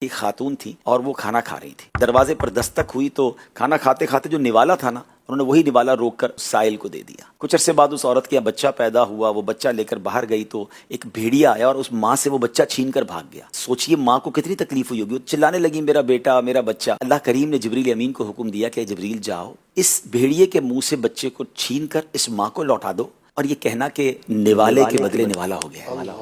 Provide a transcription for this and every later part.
ایک خاتون تھی اور وہ کھانا کھا رہی تھی. دروازے پر دستک ہوئی تو کھانا کھاتے کھاتے جو نوالا تھا نا, انہوں نے وہی نوالا روک کر سائل کو دے دیا. کچھ عرصے بعد اس عورت کے یہاں بچہ پیدا ہوا. وہ بچہ لے کر باہر گئی تو ایک بھیڑیا آیا اور اس ماں سے وہ بچہ چھین کر بھاگ گیا. سوچئے ماں کو کتنی تکلیف ہوئی ہوگی. وہ چلانے لگی میرا بیٹا میرا بچہ. اللہ کریم نے جبریل امین کو حکم دیا کہ جبریل جاؤ اس بھیڑیے کے منہ سے بچے کو چھین کر اس ماں کو لوٹا دو اور یہ کہنا کہ نوالے کے بدلے نوالا ہو گیا.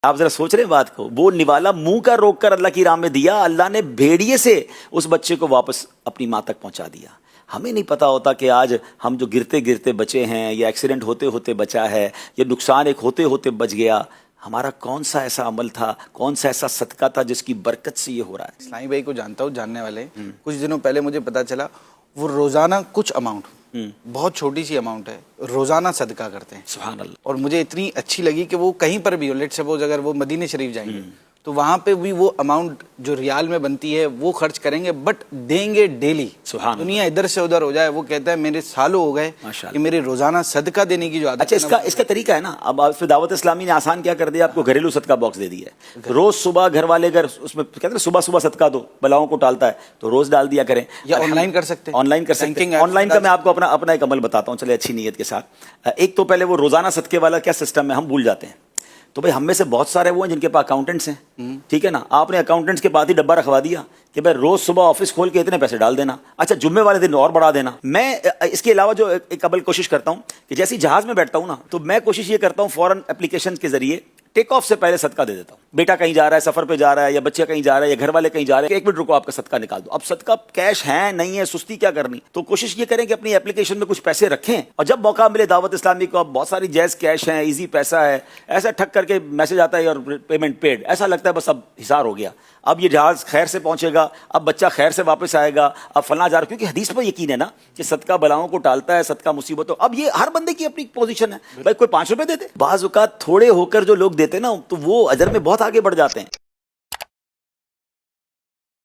آپ ذرا سوچ رہے ہیں بات کو. وہ نوالا منہ کا روک کر اللہ کی راہ میں دیا, اللہ نے بھیڑیے سے اس بچے کو واپس اپنی ماں تک پہنچا دیا. ہمیں نہیں پتا ہوتا کہ آج ہم جو گرتے گرتے بچے ہیں یا ایکسیڈنٹ ہوتے ہوتے بچا ہے یا نقصان ایک ہوتے ہوتے بچ گیا, ہمارا کون سا ایسا عمل تھا, کون سا ایسا صدقہ تھا جس کی برکت سے یہ ہو رہا ہے. اسلامی بھائی کو جانتا ہوں, جاننے والے کچھ دنوں پہلے مجھے پتا چلا وہ روزانہ کچھ اماؤنٹ, بہت چھوٹی سی اماؤنٹ ہے, روزانہ صدقہ کرتے ہیں. سبحان اللہ. اور مجھے اتنی اچھی لگی کہ وہ کہیں پر بھی ہو, لیٹ سپوز اگر وہ مدینہ شریف جائیں گے تو وہاں پہ بھی وہ اماؤنٹ جو ریال میں بنتی ہے وہ خرچ کریں گے, بٹ دیں گے ڈیلی. سبحان دنیا ادھر سے ادھر ہو جائے, وہ کہتا ہے میرے سالوں ہو گئے کہ میرے روزانہ صدقہ دینے کی جو عادت. اچھا اس کا طریقہ ہے نا. اب آپ دعوت اسلامی نے آسان کیا کر دیا, آپ کو گھریلو صدقہ باکس دے دیا ہے. روز صبح گھر والے اگر اس میں کہتے ہیں صبح صبح صدقہ دو بلاؤں کو ٹالتا ہے تو روز ڈال دیا کریں, یا آن لائن کر سکتے ہیں. آن لائن کر سکتے ہیں. آن لائن کا میں آپ کو اپنا ایک عمل بتاتا ہوں, چلے اچھی نیت کے ساتھ. ایک تو پہلے وہ روزانہ صدقے والا کیا سسٹم ہے, ہم بھول جاتے ہیں. تو بھائی ہم میں سے بہت سارے وہ ہیں جن کے پاس اکاؤنٹنٹس ہیں, ٹھیک ہے نا. آپ نے اکاؤنٹنٹس کے پاس ہی ڈبہ رکھوا دیا کہ بھائی روز صبح آفس کھول کے اتنے پیسے ڈال دینا, اچھا جمعے والے دن اور بڑھا دینا. میں اس کے علاوہ جو ایک قبل کوشش کرتا ہوں کہ جیسے جہاز میں بیٹھتا ہوں نا, تو میں کوشش یہ کرتا ہوں فوراً اپلیکیشن کے ذریعے ٹیک آف سے پہلے صدقہ دے دیتا ہوں. بیٹا کہیں جا رہا ہے, سفر پہ جا رہا ہے, یا بچہ کہیں جا رہا ہے, یا گھر والے کہیں جا رہے ہیں, ایک منٹ رکو آپ کا صدقہ نکال دو. اب صدقہ کیش ہے نہیں ہے, سستی کیا کرنی, تو کوشش یہ کریں کہ اپنی اپلیکیشن میں کچھ پیسے رکھیں, اور جب موقع ملے دعوت اسلامی کو, اب بہت ساری جائز کیش ہیں, ایزی پیسہ ہے, ایسا ٹھک کر کے میسج آتا ہے اور پیمنٹ پیڈ, ایسا لگتا ہے بس اب حسار ہو گیا, اب یہ جہاز خیر سے پہنچے گا, اب بچہ خیر سے واپس آئے گا, اب فلاں جا رہا, کیونکہ حدیث پر یقین ہے نا کہ صدقہ بلاؤں کو ٹالتا ہے, صدقہ مصیبتوں. اب یہ ہر بندے کی اپنی پوزیشن ہے, بھائی کوئی 5 روپے دے دے. بعض اوقات تھوڑے ہو کر جو لوگ دیتے نا تو وہ اجر میں بہت آگے بڑھ جاتے ہیں.